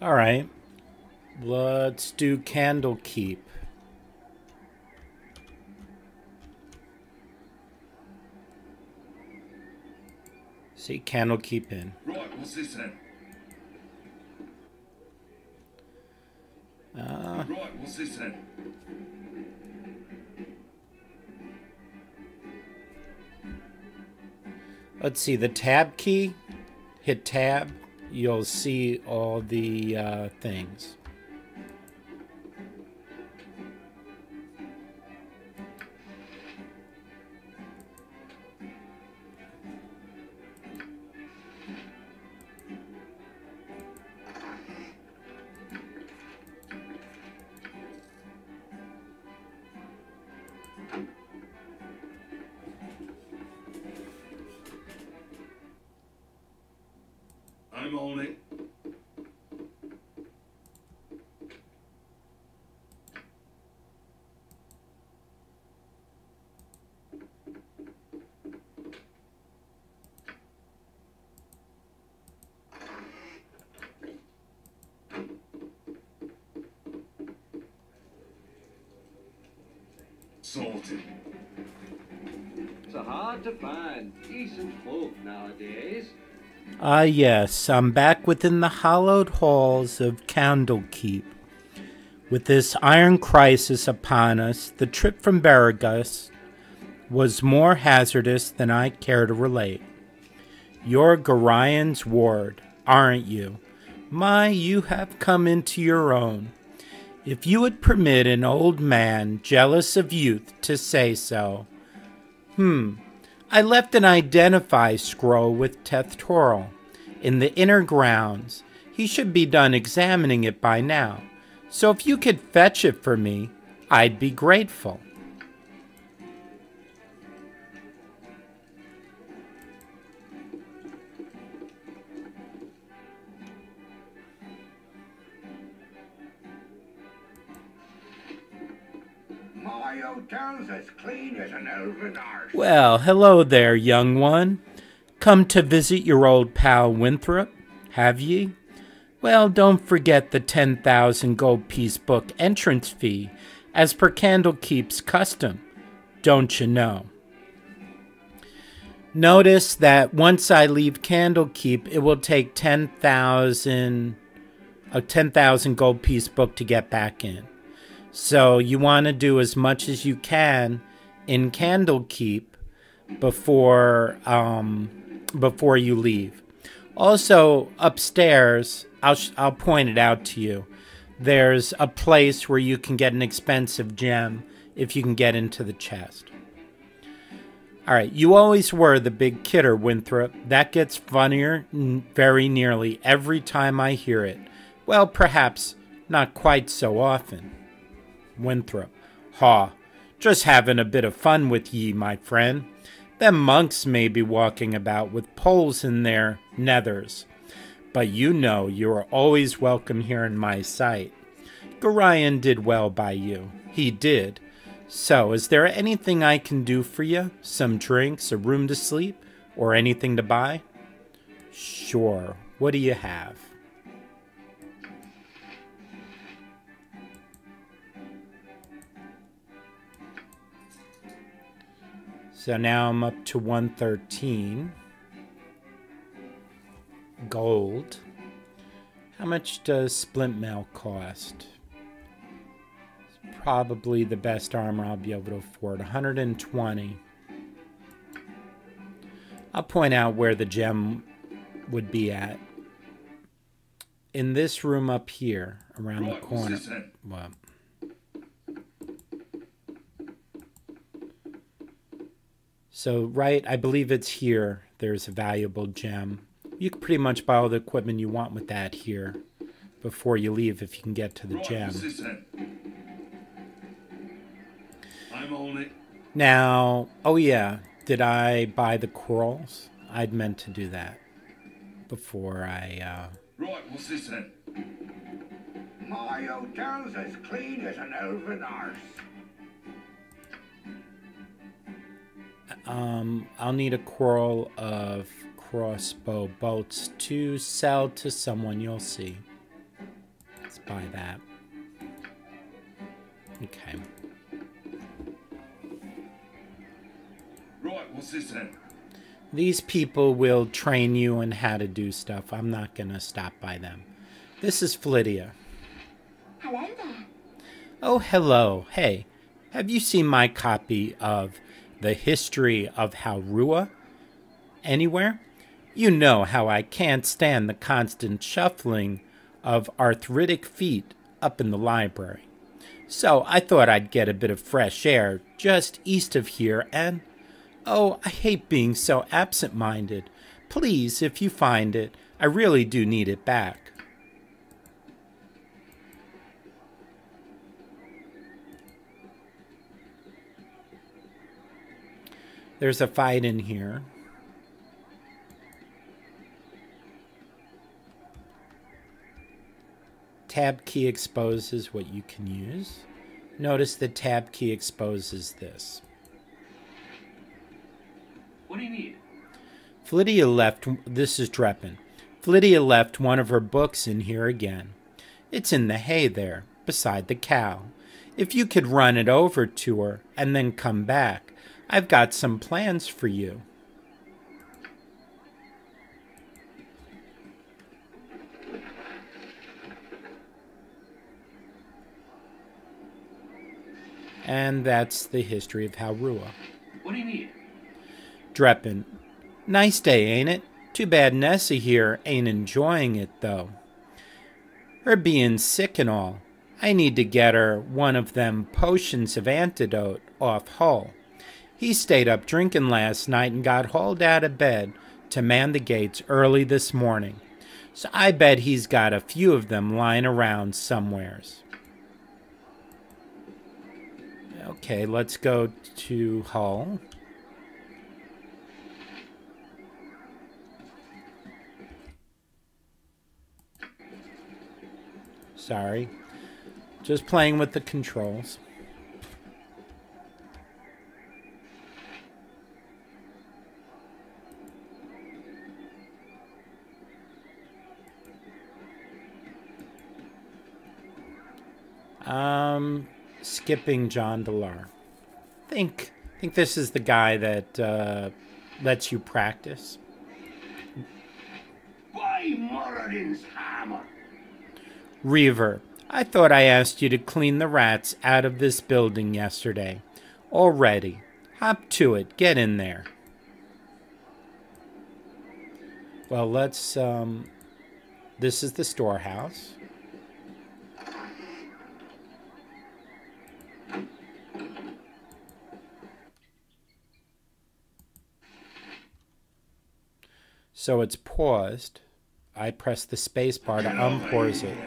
All right. Let's do Candlekeep. See, Candlekeep in. Right, what's this then? Right, what's this then? Let's see, the tab key. Hit tab. You'll see all the things. I'm on it. Sorted. So hard to find decent folk nowadays. Ah, yes, I'm back within the hallowed halls of Candlekeep. With this iron crisis upon us, the trip from Baragus was more hazardous than I care to relate. You're Gorian's ward, aren't you? My, you have come into your own. If you would permit an old man jealous of youth to say so. I left an identify scroll with Tethtoril in the inner grounds. He should be done examining it by now. So if you could fetch it for me, I'd be grateful. My hotel's as clean as an elven arse. Well, hello there, young one. Come to visit your old pal Winthrop, have ye? Well, don't forget the 10,000 gold piece book entrance fee, as per Candlekeep's custom, don't you know? Notice that once I leave Candlekeep, it will take 10,000 gold piece book to get back in. So you want to do as much as you can in Candlekeep before you leave. Also, upstairs, I'll point it out to you. There's a place where you can get an expensive gem if you can get into the chest. All right, you always were the big kidder, Winthrop. That gets funnier very nearly every time I hear it. Well, perhaps not quite so often. Winthrop. Haw, just having a bit of fun with ye, my friend. Them monks may be walking about with poles in their nethers, but you know you are always welcome here in my sight. Gorian did well by you. He did. So, is there anything I can do for you? Some drinks, a room to sleep, or anything to buy? Sure. What do you have? So now I'm up to 113 gold. How much does splint mail cost? It's probably the best armor I'll be able to afford. 120. I'll point out where the gem would be at. In this room up here, around the corner. Well, so, right, I believe it's here. There's a valuable gem. You can pretty much buy all the equipment you want with that here before you leave if you can get to the gem. I'm on it. Now, oh yeah, did I buy the corals? I'd meant to do that before I... Right, what's this then? My hotel's as clean as an elven arse. I'll need a coral of crossbow bolts to sell to someone, you'll see. by that. Okay. Right, what's this then? These people will train you in how to do stuff. I'm not going to stop by them. This is Flydia. Hello there. Oh, hello. Hey, have you seen my copy of The History of Haurua anywhere? You know how I can't stand the constant shuffling of arthritic feet up in the library. So I thought I'd get a bit of fresh air just east of here and... Oh, I hate being so absent-minded. Please, if you find it, I really do need it back. There's a fight in here. Tab key exposes what you can use. Notice the tab key exposes this. What do you need? Flydia left, this is Dreppen. Flydia left one of her books in here again. It's in the hay there, beside the cow. If you could run it over to her and then come back, I've got some plans for you. And that's the history of Haurua. What do you need? Dreppen. Nice day, ain't it? Too bad Nessa here ain't enjoying it, though. Her being sick and all. I need to get her one of them potions of antidote off Hull. He stayed up drinking last night and got hauled out of bed to man the gates early this morning. So I bet he's got a few of them lying around somewheres. Okay, let's go to Hull. Sorry. Just playing with the controls. Skipping John Delar. Think this is the guy that lets you practice. By Moradin's hammer! Reaver, I thought I asked you to clean the rats out of this building yesterday. All ready. Hop to it. Get in there. Well, let's, this is the storehouse. So it's paused. I press the space bar to unpause it.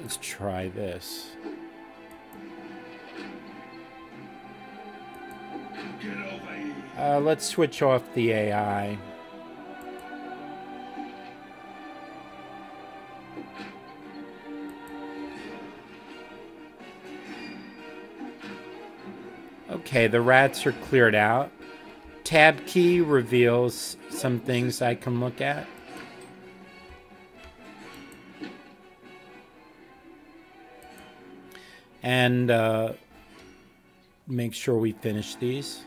Let's try this. Get over here. Let's switch off the AI. Okay, the rats are cleared out. Tab key reveals some things I can look at. And make sure we finish these.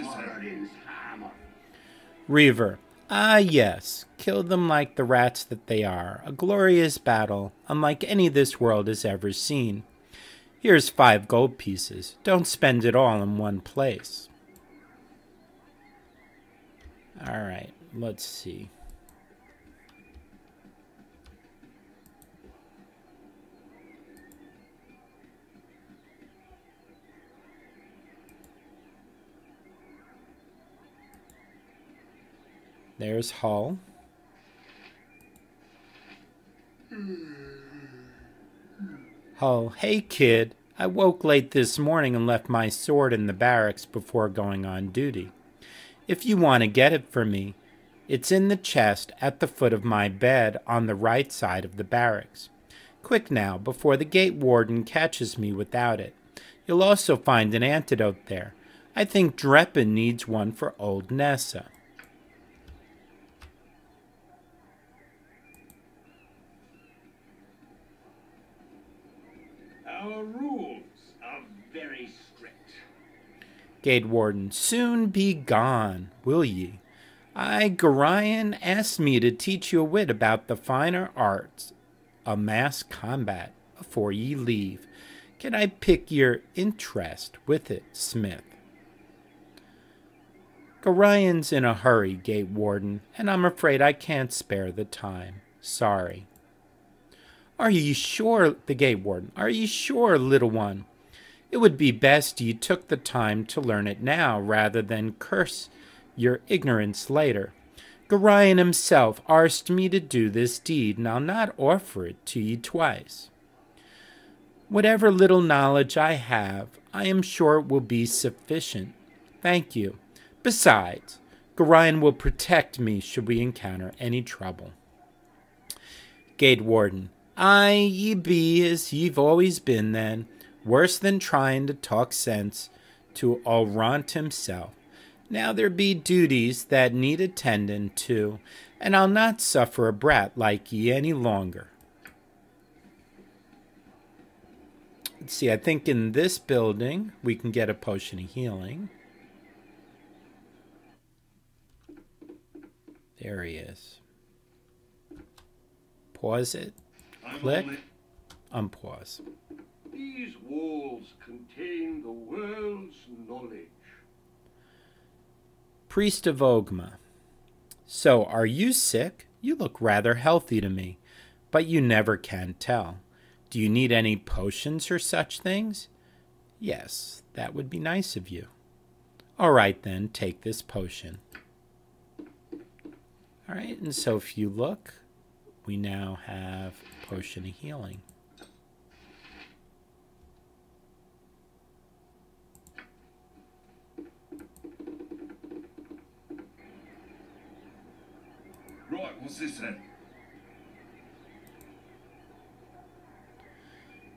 Moradin's hammer! Reaver. Ah, yes. Kill them like the rats that they are. A glorious battle, unlike any this world has ever seen. Here's 5 gold pieces. Don't spend it all in one place. All right, let's see. There's Hull. Hull, hey kid, I woke late this morning and left my sword in the barracks before going on duty. If you want to get it for me, it's in the chest at the foot of my bed on the right side of the barracks. Quick now, before the gate warden catches me without it. You'll also find an antidote there. I think Dreppen needs one for old Nessa. Our rules are very strict. Gate warden, soon be gone, will ye? Gorion asked me to teach you a wit about the finer arts of mass combat before ye leave. Can I pick your interest with it, Smith? Gorion's in a hurry, Gate warden, and I'm afraid I can't spare the time. Sorry. Are ye sure, the Gate warden, are ye sure, little one? It would be best ye took the time to learn it now, rather than curse your ignorance later. Gorion himself asked me to do this deed, and I'll not offer it to ye twice. Whatever little knowledge I have, I am sure it will be sufficient. Thank you. Besides, Gorion will protect me should we encounter any trouble. Gate warden, ye be as ye've always been then, worse than trying to talk sense to Olrant himself. Now there be duties that need attending to, and I'll not suffer a brat like ye any longer. Let's see, I think in this building we can get a potion of healing. There he is. Pause it. Click. Unpause. These walls contain the world's knowledge. Priest of Ogma. So, are you sick? You look rather healthy to me, but you never can tell. Do you need any potions or such things? Yes, that would be nice of you. All right, then, take this potion. All right, and so if you look, we now have potion of healing. Right, what's this then?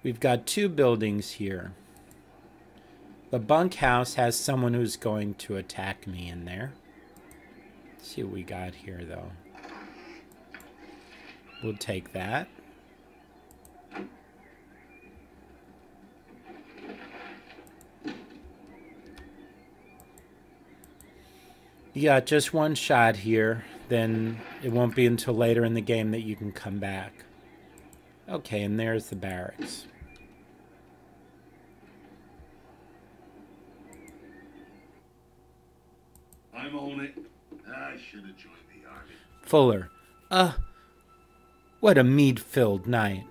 We've got two buildings here. The bunkhouse has someone who's going to attack me in there. Let's see what we got here, though. We'll take that. You got just one shot here, then it won't be until later in the game that you can come back. Okay, and there's the barracks. I'm on it. I should have joined the army. Fuller. What a mead-filled night.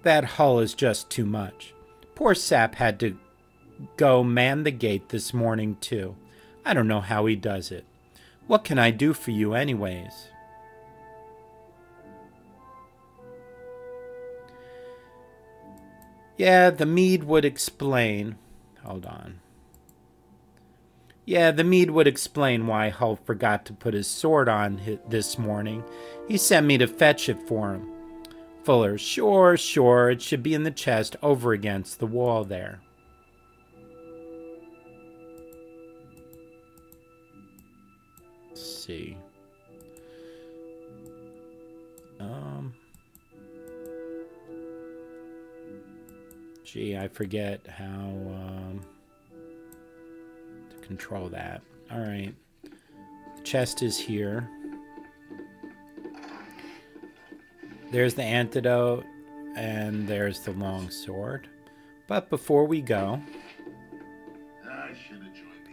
That hull is just too much. Poor Sap had to go man the gate this morning, too. I don't know how he does it. What can I do for you anyways? Yeah, the mead would explain. Hold on. Yeah, the mead would explain why Hull forgot to put his sword on this morning. He sent me to fetch it for him. Fuller, sure, it should be in the chest over against the wall there. Let's see. Gee, I forget how to control that. All right. Chest is here. There's the antidote, and there's the long sword. But before we go, I should have joined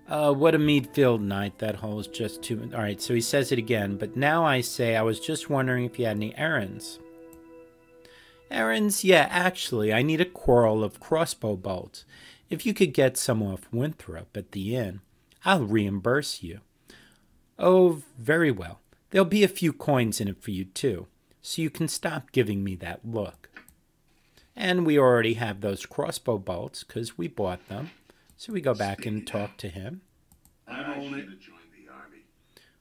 the army. what a mead-filled night. That hole's just too... All right, so he says it again. But now I say, I was just wondering if you had any errands. Errands? Yeah, actually, I need a quarrel of crossbow bolts. If you could get some off Winthrop at the inn, I'll reimburse you. Oh, very well. There'll be a few coins in it for you, too, so you can stop giving me that look. And we already have those crossbow bolts because we bought them. So we go back and talk to him. I should have joined the army.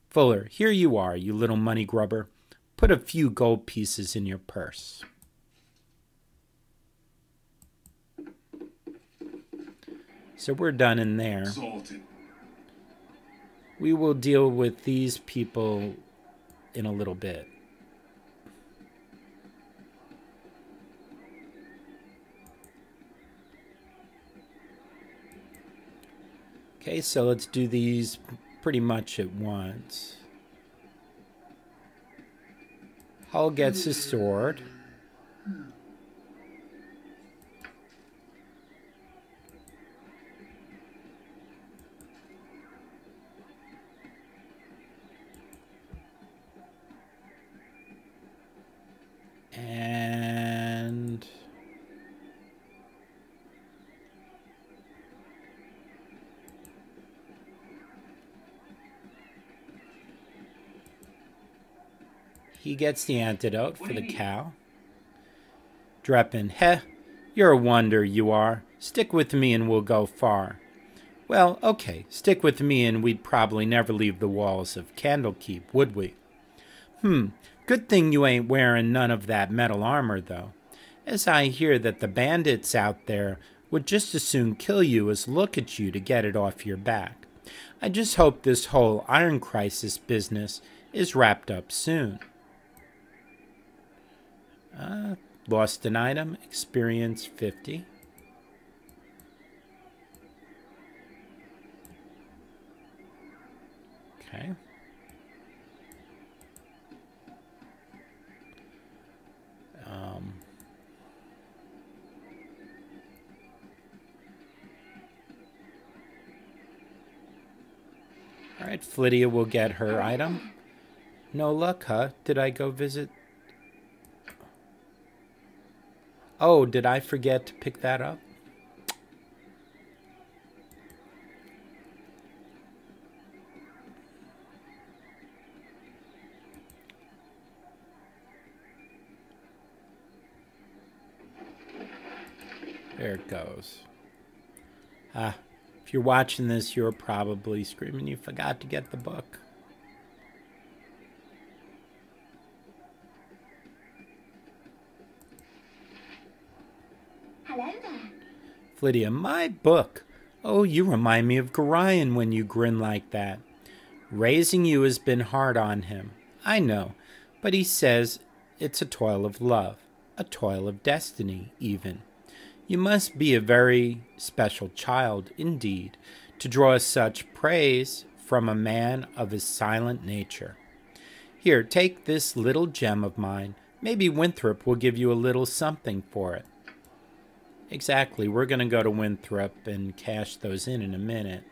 Fuller, here you are, you little money grubber. Put a few gold pieces in your purse. So we're done in there. Salted. We will deal with these people in a little bit. Okay, so let's do these pretty much at once. Hull gets his sword. And he gets the antidote for the cow. Dreppin, heh, you're a wonder, you are. Stick with me and we'll go far. Well, okay, stick with me and we'd probably never leave the walls of Candlekeep, would we? Good thing you ain't wearing none of that metal armor, though, as I hear that the bandits out there would just as soon kill you as look at you to get it off your back. I just hope this whole Iron Crisis business is wrapped up soon. Lost an item, experience 50. Okay. All right, Flydia will get her item. No luck, huh? Did I go visit? Oh, did I forget to pick that up? There it goes. If you're watching this, you're probably screaming you forgot to get the book. Hello there. Flydia, my book. Oh, you remind me of Gorion when you grin like that. Raising you has been hard on him, I know, but he says it's a toil of love, a toil of destiny, even. You must be a very special child, indeed, to draw such praise from a man of his silent nature. Here, take this little gem of mine. Maybe Winthrop will give you a little something for it. Exactly, we're going to go to Winthrop and cash those in a minute.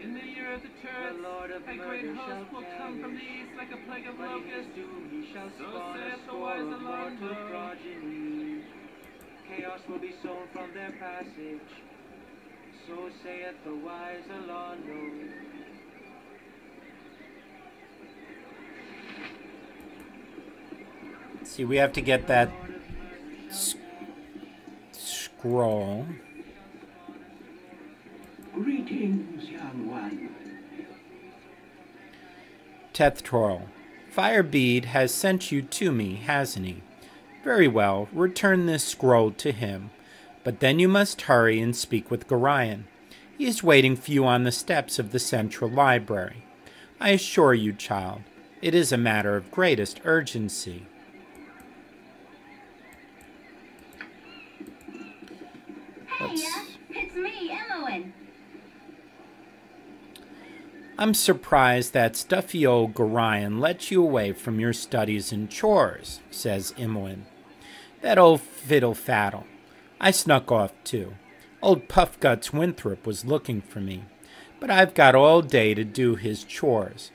In the year of the turd, a great host will come from the east like a plague of locusts. So saith the wise Alonzo. Chaos will be sown from their passage. So saith the wise Alonzo. See, we have to get that scroll. Greetings, young one. Tethtorl, Firebead has sent you to me, hasn't he? Very well, return this scroll to him. But then you must hurry and speak with Gorion. He is waiting for you on the steps of the Central Library. I assure you, child, it is a matter of greatest urgency. Hiya, it's me, Emmeline. I'm surprised that stuffy old Gorion let you away from your studies and chores, says Imoen. That old fiddle-faddle. I snuck off, too. Old Puffguts Winthrop was looking for me, but I've got all day to do his chores.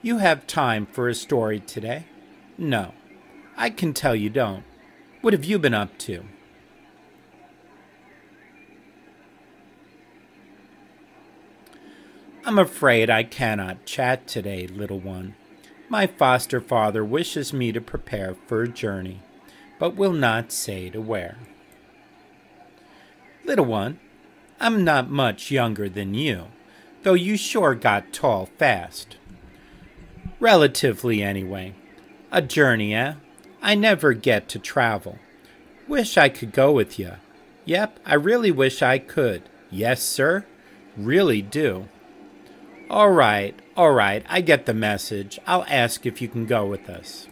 You have time for a story today? No, I can tell you don't. What have you been up to? I'm afraid I cannot chat today, little one. My foster father wishes me to prepare for a journey, but will not say to where. Little one, I'm not much younger than you, though you sure got tall fast. Relatively, anyway. A journey, eh? I never get to travel. Wish I could go with you. Yep, I really wish I could. Yes, sir? Really do. All right, I get the message. I'll ask if you can go with us.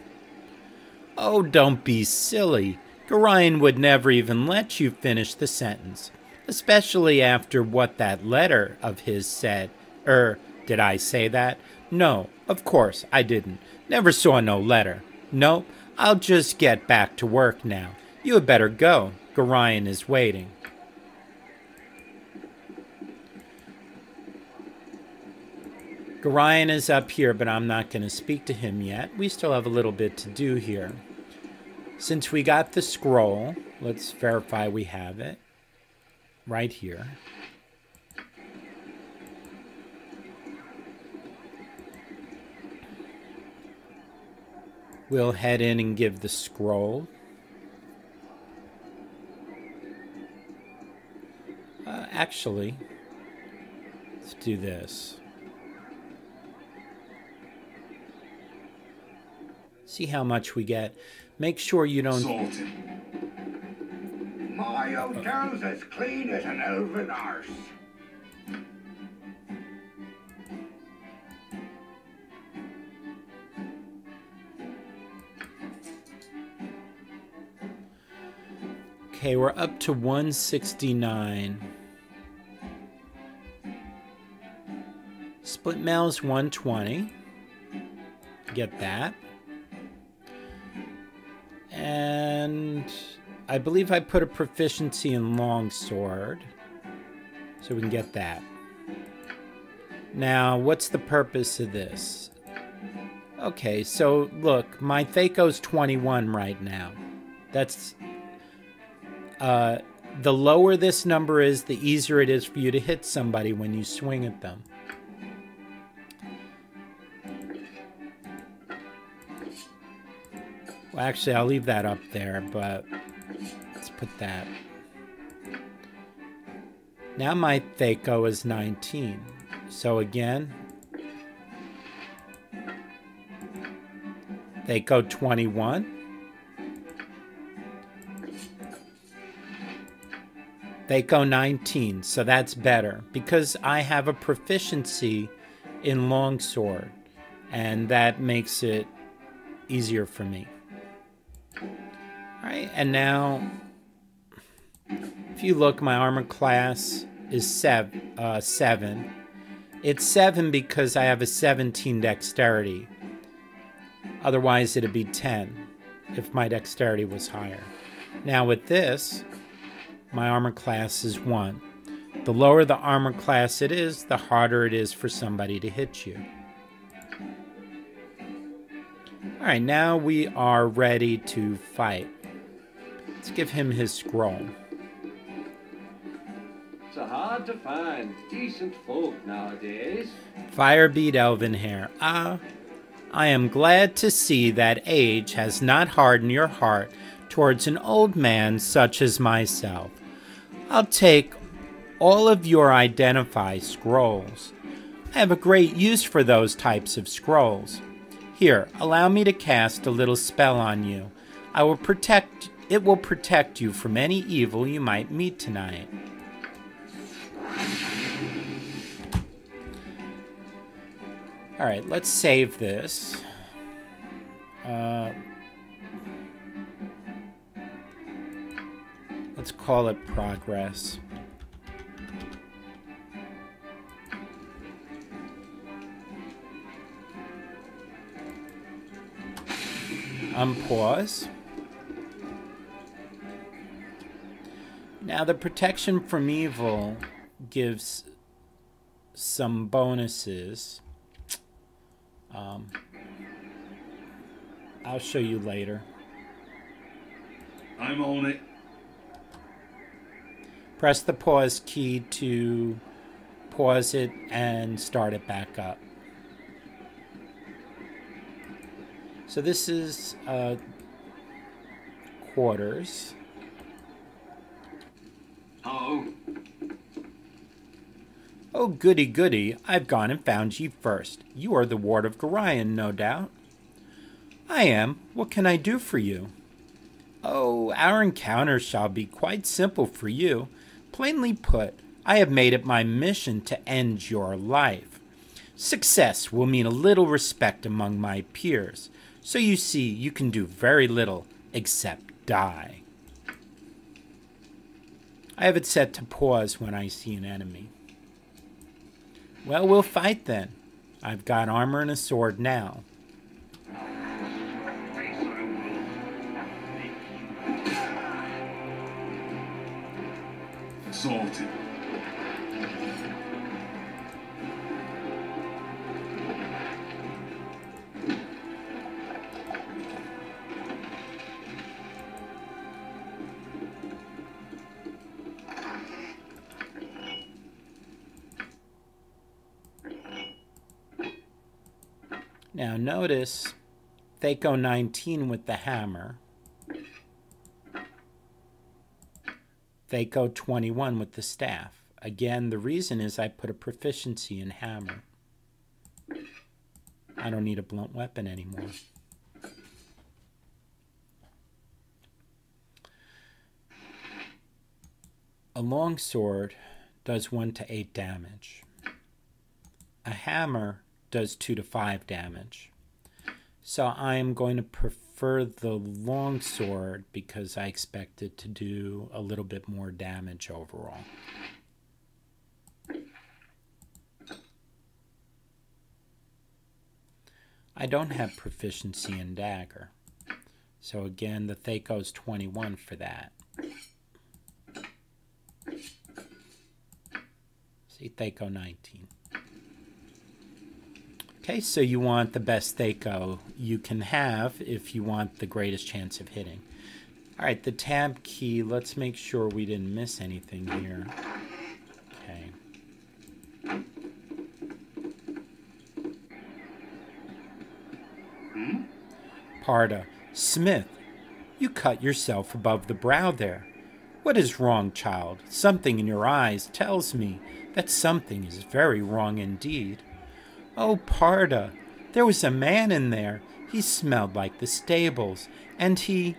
Oh, don't be silly. Gorion would never even let you finish the sentence, especially after what that letter of his said. Did I say that? No, of course I didn't. Never saw no letter. Nope, I'll just get back to work now. You had better go. Gorion is waiting. Gorion is up here, but I'm not going to speak to him yet. We still have a little bit to do here. Since we got the scroll, let's verify we have it. Right here. We'll head in and give the scroll. Actually, let's do this. See how much we get. Make sure you don't... Sorted. My hotel's as clean as an oven arse. Okay, we're up to 169. Split mail's 120. Get that. And I believe I put a proficiency in longsword, so we can get that. Now, what's the purpose of this? Okay, so look, my Thaco's 21 right now. That's... the lower this number is, the easier it is for you to hit somebody when you swing at them. Well, actually, I'll leave that up there, but let's put that. Now my Thaco is 19. So again, Thaco 21. Thaco 19, so that's better because I have a proficiency in longsword, and that makes it easier for me. All right, and now, if you look, my armor class is 7. It's 7 because I have a 17 dexterity. Otherwise, it'd be 10 if my dexterity was higher. Now with this, my armor class is 1. The lower the armor class it is, the harder it is for somebody to hit you. All right, now we are ready to fight. Let's give him his scroll. It's hard to find decent folk nowadays. Firebeat Elvenhair. Ah, I am glad to see that age has not hardened your heart towards an old man such as myself. I'll take all of your identify scrolls. I have a great use for those types of scrolls. Here, allow me to cast a little spell on you. It will protect you from any evil you might meet tonight. All right, let's save this. Let's call it progress. Unpause. Now the protection from evil gives some bonuses. I'll show you later. I'm on it. Press the pause key to pause it and start it back up. So this is quarters. Oh. Oh, goody goody, I've gone and found ye first. You are the ward of Gorion, no doubt. I am. What can I do for you? Oh, our encounter shall be quite simple for you. Plainly put, I have made it my mission to end your life. Success will mean a little respect among my peers. So you see, you can do very little except die. I have it set to pause when I see an enemy. Well, we'll fight then. I've got armor and a sword now. Assaulted. Now notice Thaco 19 with the hammer. Thaco 21 with the staff. Again, the reason is I put a proficiency in hammer. I don't need a blunt weapon anymore. A longsword does 1 to 8 damage. A hammer does 2 to 5 damage. So I am going to prefer the longsword because I expect it to do a little bit more damage overall. I don't have proficiency in dagger. So again, the Thaco's 21 for that. See, Thaco 19. Okay, so you want the best Thaco you can have if you want the greatest chance of hitting. All right, the tab key, let's make sure we didn't miss anything here. Okay. Parda, Smith, you cut yourself above the brow there. What is wrong, child? Something in your eyes tells me that something is very wrong indeed. Oh, Parda, there was a man in there. He smelled like the stables, and he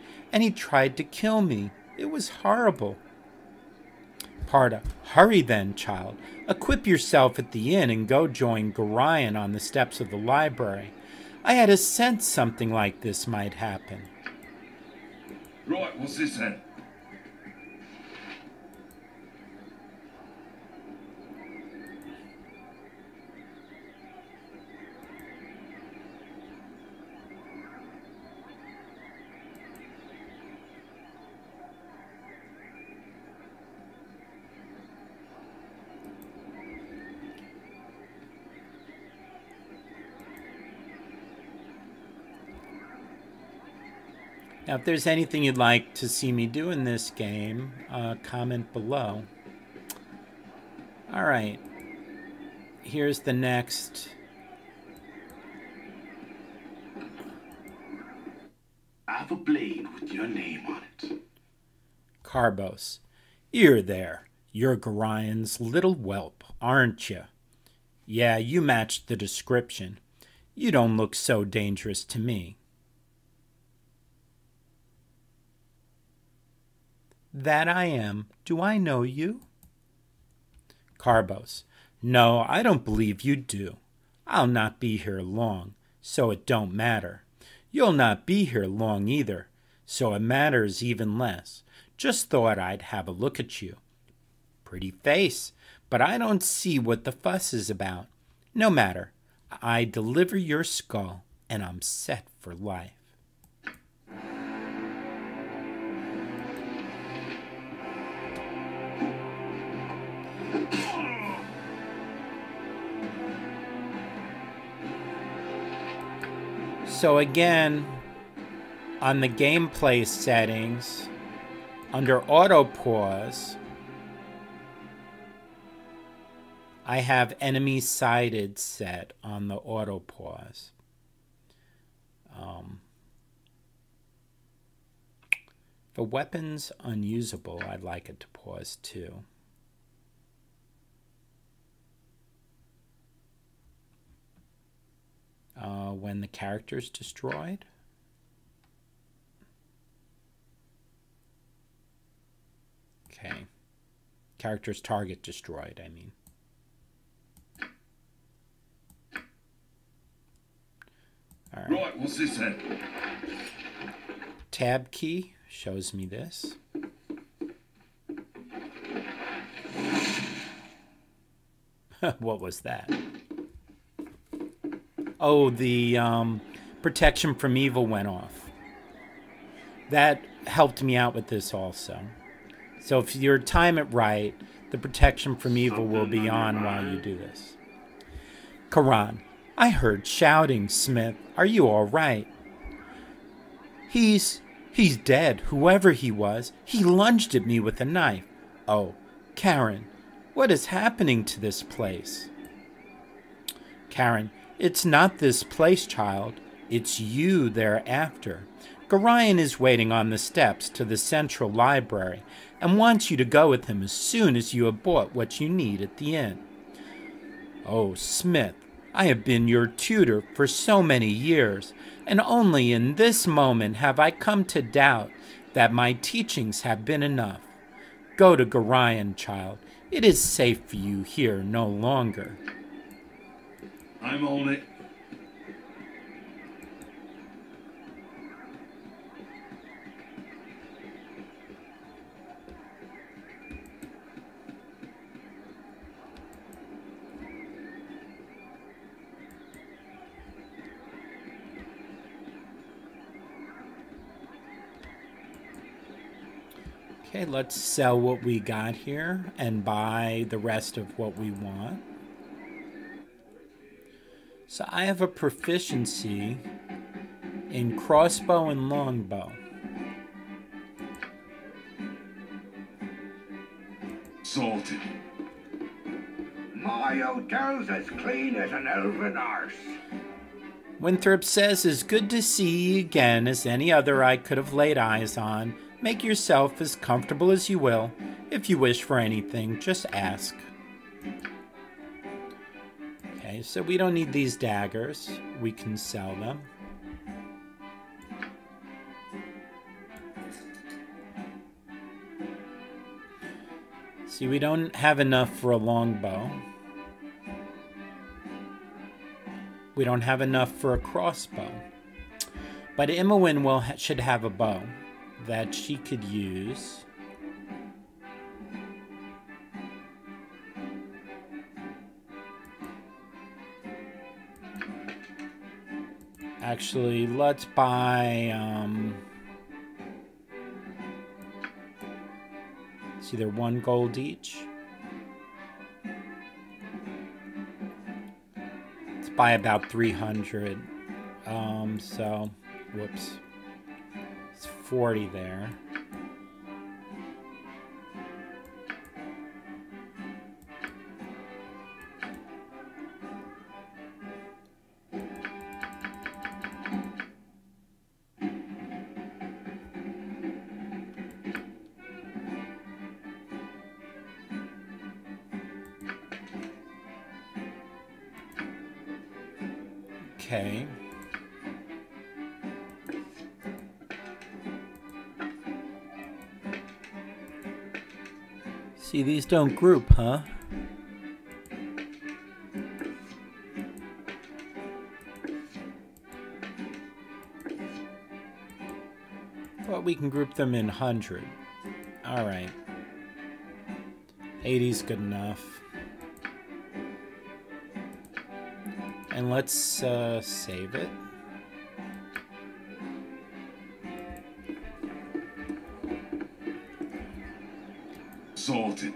tried to kill me. It was horrible. Parda, hurry then, child. Equip yourself at the inn and go join Gorion on the steps of the library. I had a sense something like this might happen. Right, what's this then? Now, if there's anything you'd like to see me do in this game, comment below. All right. Here's the next. I have a blade with your name on it. Carbos. You're there. You're Gorion's little whelp, aren't you? Yeah, you matched the description. You don't look so dangerous to me. That I am. Do I know you? Carbos. No, I don't believe you do. I'll not be here long, so it don't matter. You'll not be here long either, so it matters even less. Just thought I'd have a look at you. Pretty face, but I don't see what the fuss is about. No matter. I deliver your skull, and I'm set for life. So again, on the gameplay settings, under auto pause, I have enemy sighted set on the auto pause. If a weapon's unusable, I'd like it to pause too. When the character's destroyed. Okay. Character's target destroyed, I mean. All right. Right, what's this then? Tab key shows me this. What was that? Oh, the protection from evil went off. That helped me out with this also. So if you time it right, the protection from evil will be on while you do this. Karan, I heard shouting, Smith. Are you all right? He's dead, whoever he was. He lunged at me with a knife. Oh, Karen, what is happening to this place? Karen, it's not this place, child. It's you they're after. Gorion is waiting on the steps to the central library and wants you to go with him as soon as you have bought what you need at the inn. Oh, Smith, I have been your tutor for so many years, and only in this moment have I come to doubt that my teachings have been enough. Go to Gorion, child. It is safe for you here no longer. I'm on it. Okay, let's sell what we got here and buy the rest of what we want. So I have a proficiency in crossbow and longbow. Sorted. My hotel's as clean as an elven arse. Winthrop says, as good to see you again as any other I could have laid eyes on. Make yourself as comfortable as you will. If you wish for anything, just ask. Okay, so we don't need these daggers. We can sell them. See, we don't have enough for a longbow. We don't have enough for a crossbow. But Imowen should have a bow that she could use. Actually, let's buy it's either 1 gold each. Let's buy about 300. So whoops. It's 40 there. Okay. See, these don't group, huh? Well, we can group them in 100. All right. 80's good enough. And let's save it. Sorted.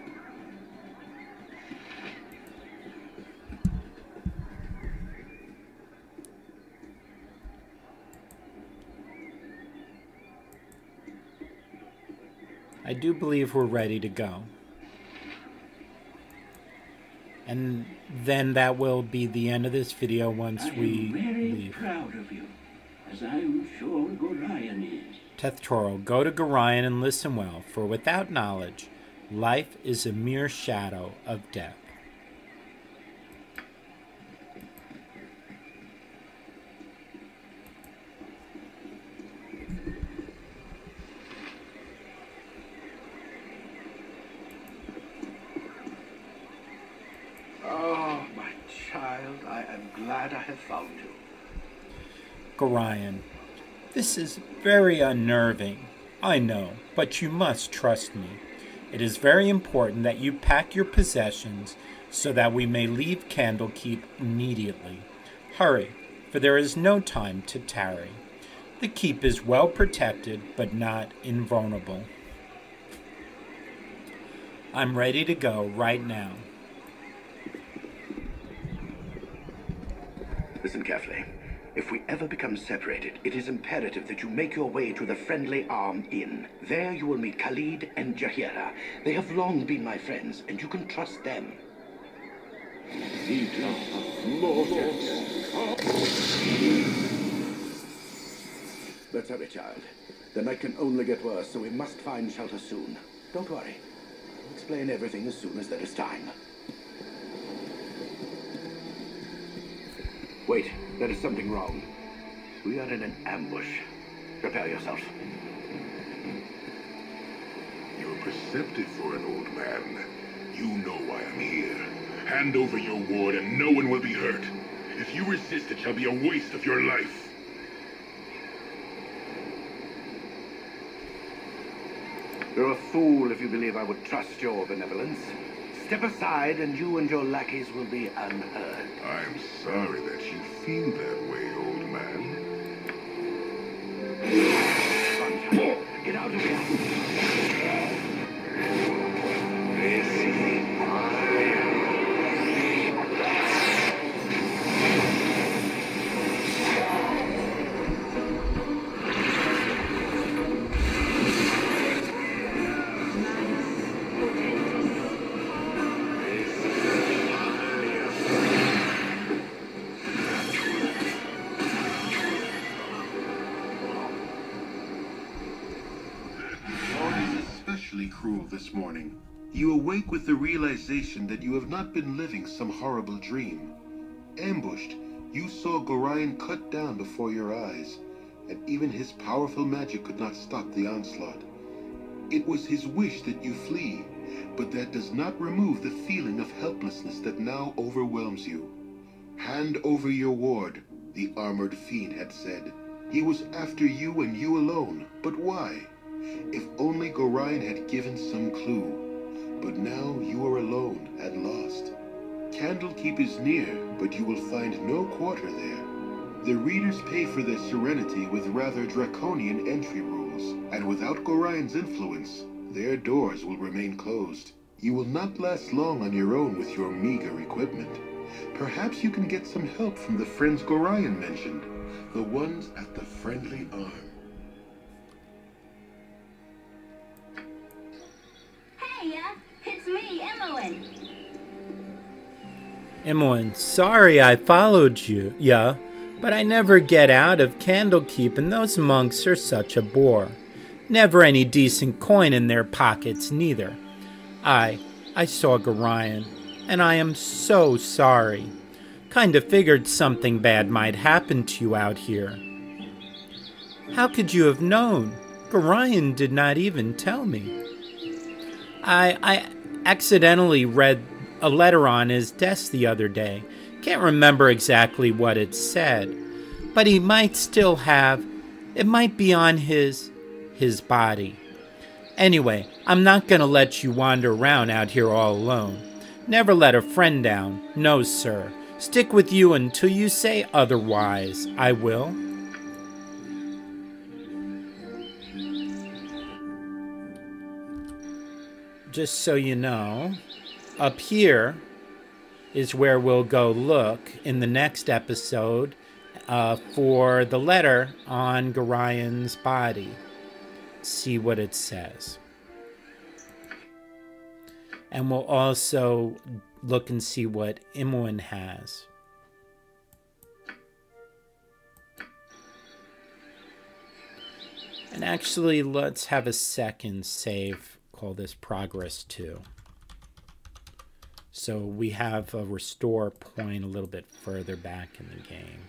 I do believe we're ready to go. And then that will be the end of this video once we I am very leave. proud of you, as I am sure Gorion is. Tethtoril, go to Gorion and listen well, for without knowledge, life is a mere shadow of death. Oh, my child, I am glad I have found you. Gorion, this is very unnerving, I know, but you must trust me. It is very important that you pack your possessions so that we may leave Candlekeep immediately. Hurry, for there is no time to tarry. The keep is well protected, but not invulnerable. I'm ready to go right now. Listen carefully. If we ever become separated, it is imperative that you make your way to the Friendly Arm Inn. There you will meet Khalid and Jahira. They have long been my friends, and you can trust them. Let's hurry, child. The night can only get worse, so we must find shelter soon. Don't worry. I'll explain everything as soon as there is time. Wait, there is something wrong. We are in an ambush. Prepare yourself. You're perceptive for an old man. You know why I'm here. Hand over your ward and no one will be hurt. If you resist, it shall be a waste of your life. You're a fool if you believe I would trust your benevolence. Step aside and you and your lackeys will be unheard. I'm sorry that you feel that way, old man. Sunshine, get out of here. Cruel this morning. You awake with the realization that you have not been living some horrible dream. Ambushed, you saw Gorion cut down before your eyes, and even his powerful magic could not stop the onslaught. It was his wish that you flee, but that does not remove the feeling of helplessness that now overwhelms you. Hand over your ward, the armored fiend had said. He was after you and you alone, but why? If only Gorion had given some clue. But now you are alone and lost. Candlekeep is near, but you will find no quarter there. The readers pay for their serenity with rather draconian entry rules, and without Gorion's influence, their doors will remain closed. You will not last long on your own with your meager equipment. Perhaps you can get some help from the friends Gorion mentioned, the ones at the Friendly Arm. It's me, Imoen. Imoen, sorry I followed you, but I never get out of Candlekeep, and those monks are such a bore. Never any decent coin in their pockets, neither. I saw Gorion, and I am so sorry. Kinda figured something bad might happen to you out here. How could you have known? Gorion did not even tell me. I accidentally read a letter on his desk the other day. Can't remember exactly what it said, but he might still have, it might be on his body. Anyway, I'm not gonna let you wander around out here all alone. Never let a friend down. No, sir. Stick with you until you say otherwise. I will. Just so you know, up here is where we'll go look in the next episode for the letter on Gorion's body. See what it says. And we'll also look and see what Imoen has. And actually, let's have a second save. Call this Progress 2. So we have a restore point a little bit further back in the game.